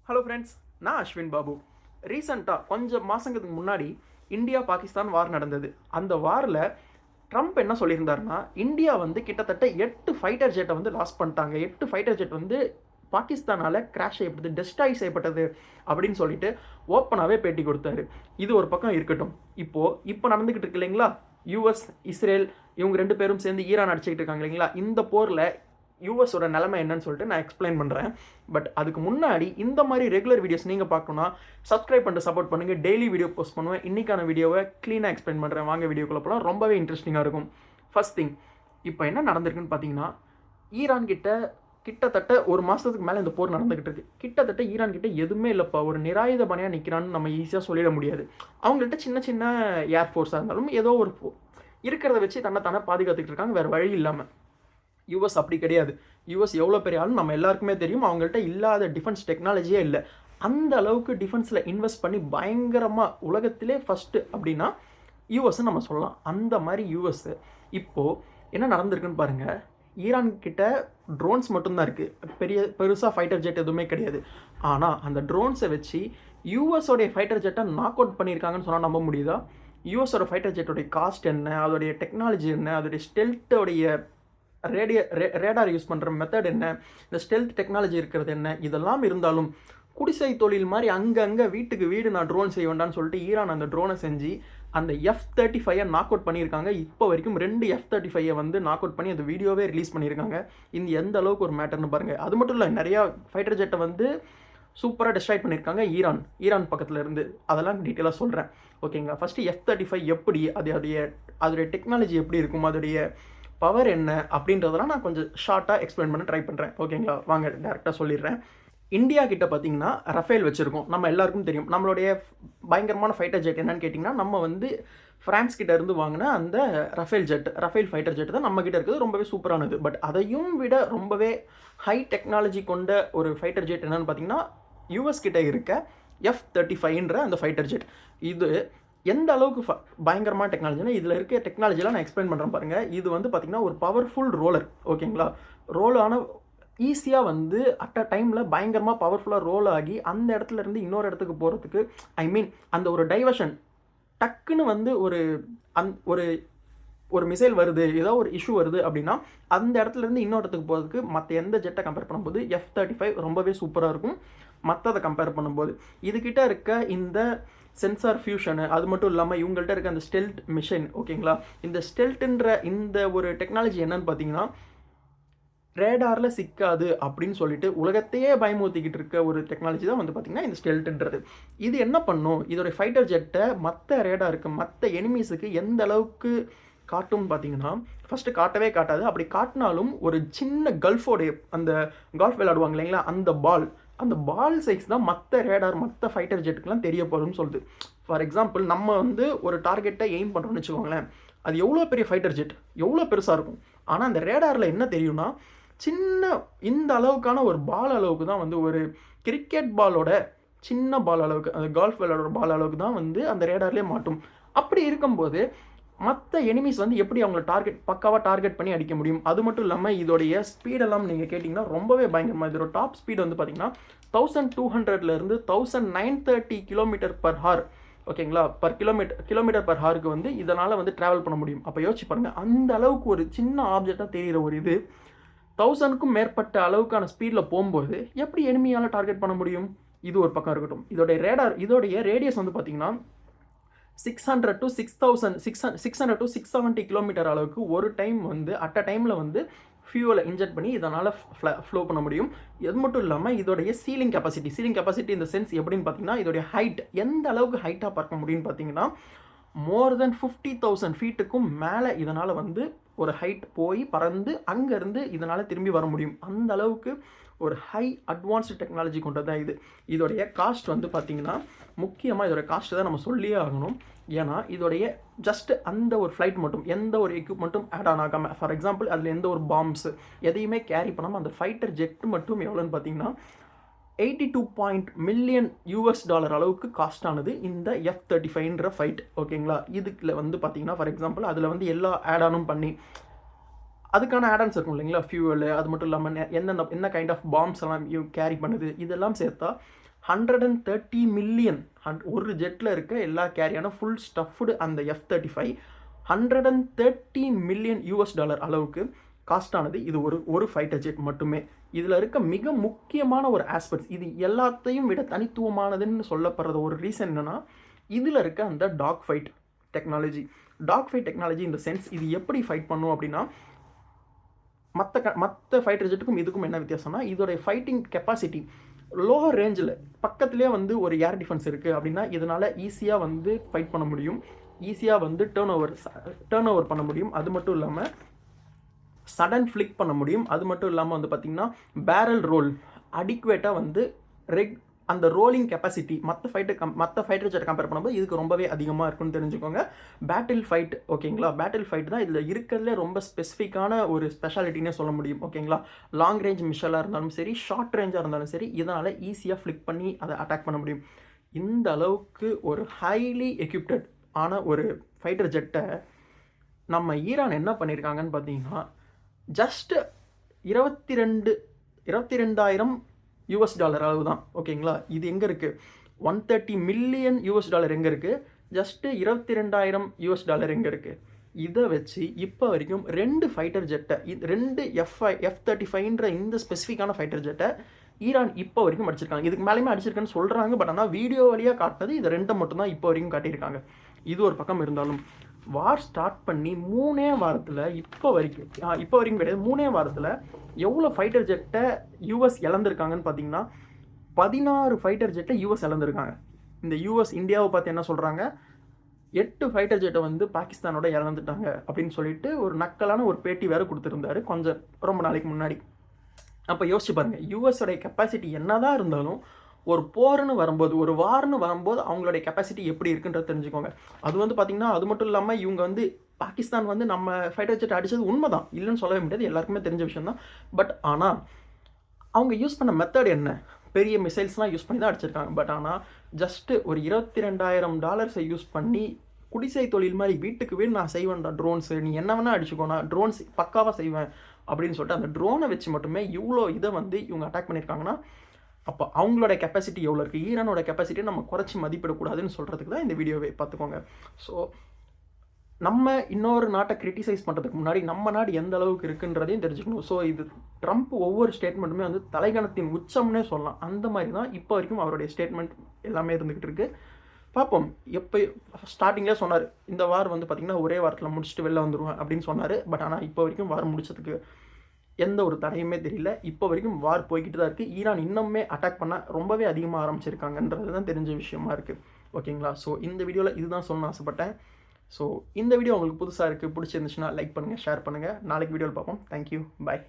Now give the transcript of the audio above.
Hello friends, நான் அஸ்வின் பாபு. ரீசெண்டாக கொஞ்சம் மாதங்களுக்கு முன்னாடி இந்தியா பாகிஸ்தான் வார் நடந்தது. அந்த வாரில் ட்ரம்ப் என்ன சொல்லியிருந்தாருன்னா, இந்தியா வந்து கிட்டத்தட்ட 8 ஃபைட்டர் ஜெட்டை வந்து லாஸ் பண்ணிட்டாங்க. 8 ஃபைட்டர் ஜெட் வந்து பாகிஸ்தானால் கிராஷ் செய்யப்பட்டது, டெஸ்ட்ராய் செய்யப்பட்டது அப்படின்னு சொல்லிட்டு ஓப்பனாகவே பேட்டி கொடுத்தாரு. இது ஒரு பக்கம் இருக்கட்டும். இப்போ நடந்துக்கிட்டு இருக்கு இல்லைங்களா, யூஎஸ் இஸ்ரேல் இவங்க 2 பேரும் சேர்ந்து ஈரான் அடிச்சுக்கிட்டு இருக்காங்க இல்லைங்களா, இந்த போரில் யூஎஸோட நிலைமை என்னன்னு சொல்லிட்டு நான் எக்ஸ்பிளைன் பண்ணுறேன். பட் அதுக்கு முன்னாடி இந்த மாதிரி ரெகுலர் வீடியோஸ் நீங்கள் பார்க்கணுன்னா சப்ஸ்கிரைப் பண்ணிட்டு சப்போர்ட் பண்ணுங்கள். டெய்லி வீடியோ போஸ்ட் பண்ணுவேன். இன்றைக்கான வீடியோவை க்ளீனாக எக்ஸ்பிளைன் பண்ணுறேன். வாங்க வீடியோக்குள்ளே போகலாம். ரொம்பவே இன்ட்ரெஸ்டிங்காக இருக்கும். ஃபர்ஸ்ட் திங், இப்போ என்ன நடந்திருக்குன்னு பார்த்தீங்கன்னா, ஈரான் கிட்டத்தட்ட ஒரு மாதத்துக்கு மேலே இந்த போர் நடந்துகிட்டு இருக்கு. கிட்டத்தட்ட ஈரான் கிட்ட எதுவுமே இல்லைப்பா, ஒரு நிராயுத பணியாக நிற்கிறான்னு நம்ம ஈஸியாக சொல்லிட முடியாது. அவங்கள்ட்ட சின்ன சின்ன ஏர்ஃபோர்ஸாக இருந்தாலும் ஏதோ ஒரு இருக்கிறத வச்சு தன்னை பாதுகாத்துக்கிட்டு இருக்காங்க, வேறு வழி இல்லாமல். யூஎஸ் அப்படி கிடையாது. யூஎஸ் எவ்வளோ பெரிய ஆளும் நம்ம எல்லாருக்குமே தெரியும். அவங்கள்ட்ட இல்லாத டிஃபென்ஸ் டெக்னாலஜியே இல்லை. அந்த அளவுக்கு டிஃபென்ஸில் இன்வெஸ்ட் பண்ணி பயங்கரமாக உலகத்திலே ஃபஸ்ட்டு அப்படின்னா யூஎஸ்ன்னு நம்ம சொல்லலாம். அந்த மாதிரி யூஎஸ் இப்போது என்ன நடந்திருக்குன்னு பாருங்கள். ஈரான் கிட்ட ட்ரோன்ஸ் மட்டும்தான் இருக்குது, பெருசாக ஃபைட்டர் ஜெட் எதுவுமே கிடையாது. ஆனால் அந்த ட்ரோன்ஸை வச்சு யூஎஸோடைய ஃபைட்டர் ஜெட்டை நாக் அவுட் பண்ணியிருக்காங்கன்னு சொன்னால் நம்ப முடியுதா? யூஎஸோட ஃபைட்டர் ஜெட்டோடைய காஸ்ட் என்ன, அதோடைய டெக்னாலஜி என்ன, அதோடைய ஸ்டெல்த்தோடைய ரேடார் யூஸ் பண்ணுற மெத்தட் என்ன, இந்த ஸ்டெல்த் டெக்னாலஜி இருக்கிறது என்ன, இதெல்லாம் இருந்தாலும் குடிசை தொழில் மாதிரி அங்கங்கே வீட்டுக்கு வீடு நான் ட்ரோன் செய்ய வேண்டாம்னு சொல்லிட்டு ஈரான் அந்த ட்ரோனை செஞ்சு அந்த F-35 நாக் அவுட் பண்ணியிருக்காங்க. இப்போ வரைக்கும் 2 F-35 வந்து நாக் அவுட் பண்ணி அந்த வீடியோவே ரிலீஸ் பண்ணியிருக்காங்க. இந்த எந்த அளவுக்கு ஒரு மேட்டர்னு பாருங்கள். அது மட்டும் இல்லை, நிறையா ஃபைட்டர் ஜெட்டை வந்து சூப்பராக டெஸ்ட்ராய் பண்ணியிருக்காங்க ஈரான் பக்கத்தில் இருந்து. அதெல்லாம் டீட்டெயிலாக சொல்கிறேன், ஓகேங்களா? ஃபஸ்ட்டு F-35 எப்படி, அதோடைய டெக்னாலஜி எப்படி இருக்கும், அதோடைய பவர் என்ன அப்படின்றதெல்லாம் நான் கொஞ்சம் ஷார்ட்டாக எக்ஸ்பிளைன் பண்ண ட்ரை பண்ணுறேன், ஓகேங்களா? வாங்க டேரெக்டாக சொல்லிடுறேன். இந்தியா கிட்ட பார்த்தீங்கன்னா ரஃபேல் வச்சுருக்கோம். நம்ம எல்லாருக்கும் தெரியும். நம்மளுடைய பயங்கரமான ஃபைட்டர் ஜெட் என்னன்னு கேட்டிங்கன்னா, நம்ம வந்து ஃப்ரான்ஸ் கிட்ட இருந்து வாங்கின அந்த ரஃபேல் ஃபைட்டர் ஜெட் தான் நம்ம கிட்ட இருக்குது. ரொம்பவே சூப்பரானது. பட் அதையும் விட ரொம்பவே ஹை டெக்னாலஜி கொண்ட ஒரு ஃபைட்டர் ஜெட் என்னென்னு பார்த்தீங்கன்னா, யூஎஸ் கிட்ட இருக்க F-35ன்ற அந்த ஃபைட்டர் ஜெட். இது எந்த அளவுக்கு பயங்கரமான டெக்னாலஜினா, இதில் இருக்க டெக்னாலஜிலாம் நான் எக்ஸ்பிளைன் பண்ணுறேன் பாருங்கள். இது வந்து பார்த்திங்கன்னா ஒரு பவர்ஃபுல் ரோலர், ஓகேங்களா? ரோலான ஈஸியாக வந்து அட் அ டைமில் பயங்கரமாக பவர்ஃபுல்லாக ரோல் ஆகி அந்த இடத்துல இருந்து இன்னொரு இடத்துக்கு போகிறதுக்கு, அந்த ஒரு டைவர்ஷன் டக்குன்னு வந்து ஒரு மிசைல் வருது, ஏதோ ஒரு இஷ்யூ வருது அப்படின்னா அந்த இடத்துலேருந்து இன்னொரு இடத்துக்கு போகிறதுக்கு மற்ற எந்த ஜெட்டை கம்பேர் பண்ணும்போது F-35 ரொம்பவே சூப்பராக இருக்கும். மற்றதை கம்பேர் பண்ணும்போது இதுக்கிட்ட இருக்க இந்த சென்சார் ஃபியூஷனு, அது மட்டும் இல்லாமல் இவங்கள்ட்ட இருக்க அந்த ஸ்டெல்த் மிஷின், ஓகேங்களா? இந்த ஸ்டெல்ட்டுன்ற இந்த ஒரு டெக்னாலஜி என்னன்னு பார்த்தீங்கன்னா, ரேடாரில் சிக்காது அப்படின்னு சொல்லிட்டு உலகத்தையே பயமுறுத்திக்கிட்டு இருக்க ஒரு டெக்னாலஜி தான் வந்து பார்த்திங்கன்னா இந்த ஸ்டெல்ட்டுன்றது. இது என்ன பண்ணும், இதோடைய ஃபைட்டர் ஜெட்டை மற்ற ரேடாருக்கு, மற்ற எனிமீஸுக்கு எந்த அளவுக்கு காட்டும்னு பார்த்தீங்கன்னா, ஃபஸ்ட்டு காட்டவே காட்டாது. அப்படி காட்டினாலும் ஒரு சின்ன கல்ஃபோடைய அந்த கால்ஃப் விளையாடுவாங்க இல்லைங்களா, அந்த பால் சைஸ் தான் மற்ற ரேடார், மற்ற ஃபைட்டர் ஜெட்டுக்கெலாம் தெரிய போகுதுன்னு சொல்லுது. ஃபார் எக்ஸாம்பிள், நம்ம வந்து ஒரு டார்கெட்டை எய்ம் பண்ணுறோம்னு வச்சுக்கோங்களேன். அது எவ்வளோ பெரிய ஃபைட்டர் ஜெட், எவ்வளோ பெருசாக இருக்கும். ஆனால் அந்த ரேடாரில் என்ன தெரியும்னா, இந்த அளவுக்கான ஒரு பால் அளவுக்கு தான் வந்து, ஒரு கிரிக்கெட் பாலோட சின்ன பால் அளவுக்கு, அந்த கால்ஃப் விளையாடுற பால் அளவுக்கு தான் வந்து அந்த ரேடார்லேயே மாட்டும். அப்படி இருக்கும்போது மற்ற எனிமீஸ் வந்து எப்படி அவங்கள பக்காவாக டார்கெட் பண்ணி அடிக்க முடியும்? அது மட்டும் இல்லாமல் இதோடைய ஸ்பீடெல்லாம் நீங்கள் கேட்டிங்கன்னா ரொம்பவே பயங்கரமாக. இதோட டாப் ஸ்பீடு வந்து பார்த்திங்கன்னா 1200 1930 km/h, ஓகேங்களா? கிலோமீட்டர் பர் ஹாருக்கு வந்து இதனால் வந்து ட்ராவல் பண்ண முடியும். அப்போ யோசிச்சு பாருங்கள், அந்த அளவுக்கு ஒரு சின்ன ஆப்ஜெக்டாக தெரிகிற ஒரு இது 1000க்கும் மேற்பட்ட அளவுக்கான ஸ்பீடில் போகும்போது எப்படி எனிமியால் டார்கெட் பண்ண முடியும்? இது ஒரு பக்கம் இருக்கட்டும். இதோடைய ரேடியஸ் வந்து பார்த்திங்கன்னா 600 to 670 கிலோமீட்டர் அளவுக்கு ஒரு டைம் வந்து அட் அ டைமில் வந்து ஃபியூவலை இன்ஜெக்ட் பண்ணி இதனால் ஃப்ளோ பண்ண முடியும். இது மட்டும் இல்லாமல் இதோடைய சீலிங் கெப்பாசிட்டி இந்த சென்ஸ் எப்படின்னு பார்த்தீங்கன்னா, இதோடைய ஹைட் எந்த அளவுக்கு ஹைட்டாக பார்க்க முடியும்னு பார்த்தீங்கன்னா, மோர் தென் 50,000 ஃபீட்டுக்கும் மேலே இதனால் வந்து ஒரு ஹைட் போய் பறந்து அங்கேருந்து இதனால் திரும்பி வர முடியும். அந்த அளவுக்கு ஒரு ஹை அட்வான்ஸ்டு டெக்னாலஜி கொண்டது தான் இது. இதோடைய காஸ்ட் வந்து பார்த்திங்கன்னா, முக்கியமாக இதோடைய காஸ்ட்டு தான் நம்ம சொல்லியே ஆகணும். ஏன்னா இதோடைய ஜஸ்ட் அந்த ஒரு ஃப்ளைட் மட்டும், எந்த ஒரு எக்யூப்மெண்ட்டும் ஆட் ஆன் ஆகாமல், ஃபார் எக்ஸாம்பிள் அதில் எந்த ஒரு பாம்ஸ் எதையுமே கேரி பண்ணாமல் அந்த ஃபைட்டர் ஜெட்டு மட்டும் எவ்வளோன்னு பார்த்தீங்கன்னா $82 மில்லியன் அளவுக்கு காஸ்ட் ஆனது இந்த F-35ன்ற ஃபைட், ஓகேங்களா? இதுக்குள்ள வந்து பார்த்தீங்கன்னா, ஃபார் எக்ஸாம்பிள் அதில் வந்து எல்லா ஆட் ஆனும் பண்ணி அதுக்கான ஆடன்ஸ் இருக்கும் இல்லைங்களா, ஃபியூவலு, அது மட்டும் இல்லாமல் என்ன கைண்ட் ஆஃப் பாம்ஸ் எல்லாம் கேரி பண்ணுது, இதெல்லாம் சேர்த்தா 130 மில்லியன் ஒரு ஜெட்டில் இருக்க எல்லா கேரியான ஃபுல் ஸ்டஃப்டு அந்த F-35 130 மில்லியன் US டாலர் அளவுக்கு காஸ்டானது இது ஒரு ஃபைட்டர் ஜெட் மட்டுமே. இதில் இருக்க மிக முக்கியமான ஒரு ஆஸ்பெக்ட்ஸ், இது எல்லாத்தையும் விட தனித்துவமானதுன்னு சொல்லப்படுறது ஒரு ரீசன் என்னென்னா, இதில் இருக்க அந்த டாக் ஃபைட் டெக்னாலஜி. இந்த சென்ஸ் இது எப்படி ஃபைட் பண்ணும் அப்படின்னா, மற்ற ஃபைட்டர் ஜெட்டுக்கும் இதுக்கும் என்ன வித்தியாசம்னா, இதோடைய ஃபைட்டிங் கெப்பாசிட்டி லோவர் ரேஞ்சில் பக்கத்துலேயே வந்து ஒரு ஏர் டிஃபென்ஸ் இருக்குது அப்படின்னா இதனால் ஈஸியாக வந்து ஃபைட் பண்ண முடியும், ஈஸியாக வந்து டேர்ன் ஓவர் பண்ண முடியும். அது மட்டும் இல்லாமல் சடன் ஃப்ளிக் பண்ண முடியும். அது மட்டும் இல்லாமல் வந்து பார்த்திங்கன்னா பேரல் ரோல் அடிக்குவேட்டாக வந்து அந்த ரோலிங் கெப்பாசிட்டி மற்ற ஃபைட்டர் ஜெட்டை கம்பேர் பண்ணும்போது இதுக்கு ரொம்பவே அதிகமாக இருக்குன்னு தெரிஞ்சுக்கோங்க. பேட்டில் ஃபைட் ஓகேங்களா, பேட்டில் ஃபைட் தான் இதில் இருக்கிறதுலே ரொம்ப ஸ்பெசிஃபிக்கான ஒரு ஸ்பெஷாலிட்டினே சொல்ல முடியும் ஓகேங்களா. லாங் ரேஞ்ச் மிஷலாக இருந்தாலும் சரி, ஷார்ட் ரேஞ்சாக இருந்தாலும் சரி, இதனால் ஈஸியாக ஃப்ளிக் பண்ணி அதை அட்டாக் பண்ண முடியும். இந்த அளவுக்கு ஒரு ஹைலி எக்யூப்டட் ஆன ஒரு ஃபைட்டர் ஜெட்டை நம்ம ஈரான் என்ன பண்ணியிருக்காங்கன்னு பார்த்தீங்கன்னா, ஜஸ்ட் 22,000 US டாலர் அளவு தான் ஓகேங்களா. இது எங்கே இருக்குது, 130 மில்லியன் US டாலர் எங்கே இருக்குது, ஜஸ்ட்டு 22,000 US டாலர் எங்கே இருக்குது. இதை வச்சு இப்போ வரைக்கும் 2 ஃபைட்டர் ஜெட்டை, 2 F-35ன்ற இந்த ஸ்பெசிஃபிக்கான ஃபைட்டர் ஜெட்டை ஈரான் இப்போ வரைக்கும் அடிச்சிருக்காங்க. இதுக்கு மேலேயுமே அடிச்சிருக்கேன்னு சொல்கிறாங்க. பட் ஆனால் வீடியோ வழியாக காட்டினது இது 2 மட்டும்தான் இப்போ வரைக்கும் காட்டியிருக்காங்க. இது ஒரு பக்கம் இருந்தாலும் வார் ஸ்டார்ட் பண்ணி 3 வாரத்தில் இப்போ வரைக்கும் கிடையாது, 3 வாரத்தில் எவ்வளோ ஃபைட்டர் ஜெட்டை US இழந்திருக்காங்கன்னு பார்த்தீங்கன்னா 16 ஃபைட்டர் ஜெட்டை US இழந்திருக்காங்க. இந்த இந்தியாவை பார்த்து என்ன சொல்கிறாங்க, 8 ஃபைட்டர் ஜெட்டை வந்து பாகிஸ்தானோட இழந்துட்டாங்க அப்படின்னு சொல்லிட்டு ஒரு நக்கலான ஒரு பேட்டி வேறு கொடுத்துருந்தாரு ரொம்ப நாளைக்கு முன்னாடி. அப்போ யோசிச்சு பாருங்கள், யூஎஸோடைய கெப்பாசிட்டி என்னதான் இருந்தாலும் ஒரு போர்னு வரும்போது, ஒரு வார்னு வரும்போது அவங்களுடைய கெப்பாசிட்டி எப்படி இருக்குன்றது தெரிஞ்சுக்கோங்க. அது வந்து பார்த்திங்கன்னா, அது மட்டும் இல்லாமல் இவங்க வந்து பாகிஸ்தான் வந்து நம்ம ஃபைட்டர் ஜெட் அடித்தது உண்மை தான், இல்லைன்னு சொல்லவே முடியாது, எல்லாருக்குமே தெரிஞ்ச விஷயம் தான். பட் ஆனால் அவங்க யூஸ் பண்ண மெத்தட் என்ன, பெரிய மிசைல்ஸ்லாம் யூஸ் பண்ணி தான் அடிச்சிருக்காங்க. பட் ஆனால் ஜஸ்ட்டு ஒரு $22,000 யூஸ் பண்ணி குடிசை தொழில் மாதிரி வீட்டுக்கு வீடு நான் செய்வேன்டா ட்ரோன்ஸு, நீ என்ன வேணால் அடிச்சுக்கோ, நான் ட்ரோன்ஸ் பக்காவாக செய்வேன் அப்படின்னு சொல்லிட்டு அந்த ட்ரோனை வச்சு மட்டுமே இவ்வளோ இதை வந்து இவங்க அட்டாக் பண்ணியிருக்காங்கன்னா, அப்போ அவங்களோட கெப்பாசிட்டி எவ்வளோ இருக்குது, ஈரானோட கெப்பாசிட்டியை நம்ம குறைச்சி மதிப்பிடக்கூடாதுன்னு சொல்கிறதுக்கு தான் இந்த வீடியோவை பார்த்துக்கோங்க. ஸோ நம்ம இன்னொரு நாட்டை கிரிட்டிசைஸ் பண்ணுறதுக்கு முன்னாடி நம்ம நாடு எந்த அளவுக்கு இருக்குன்றதையும் தெரிஞ்சுக்கணும். ஸோ இது ட்ரம்ப் ஒவ்வொரு ஸ்டேட்மெண்ட்டுமே வந்து தலைகணத்தின் உச்சம்னே சொல்லலாம். அந்த மாதிரி தான் இப்போ வரைக்கும் அவருடைய ஸ்டேட்மெண்ட் எல்லாமே இருந்துக்கிட்டு இருக்குது. பார்ப்போம். எப்போ ஸ்டார்டிங்லேயே சொன்னார், இந்த வார் வந்து பார்த்திங்கன்னா ஒரே வாரத்தில் முடிச்சுட்டு வெளில வந்துடுவேன் அப்படின்னு சொன்னார். பட் ஆனால் இப்போ வரைக்கும் வார் முடிச்சதுக்கு எந்த ஒரு தடையுமே தெரியல. இப்போ வரைக்கும் வார் போய்கிட்டு தான் இருக்குது. ஈரான் இன்னுமே அட்டாக் பண்ண ரொம்பவே அதிகமாக ஆரம்பிச்சிருக்காங்கன்றது தான் தெரிஞ்ச விஷயமா இருக்குது ஓகேங்களா. ஸோ இந்த வீடியோவில் இதுதான் சொல்ல ஆசைப்பட்டேன். ஸோ இந்த வீடியோ உங்களுக்கு புதுசாக இருக்குது, பிடிச்சிருந்துச்சுன்னா லைக் பண்ணுங்கள், ஷேர் பண்ணுங்கள். நாளைக்கு வீடியோவில் பார்ப்போம். தேங்க்யூ, பாய்.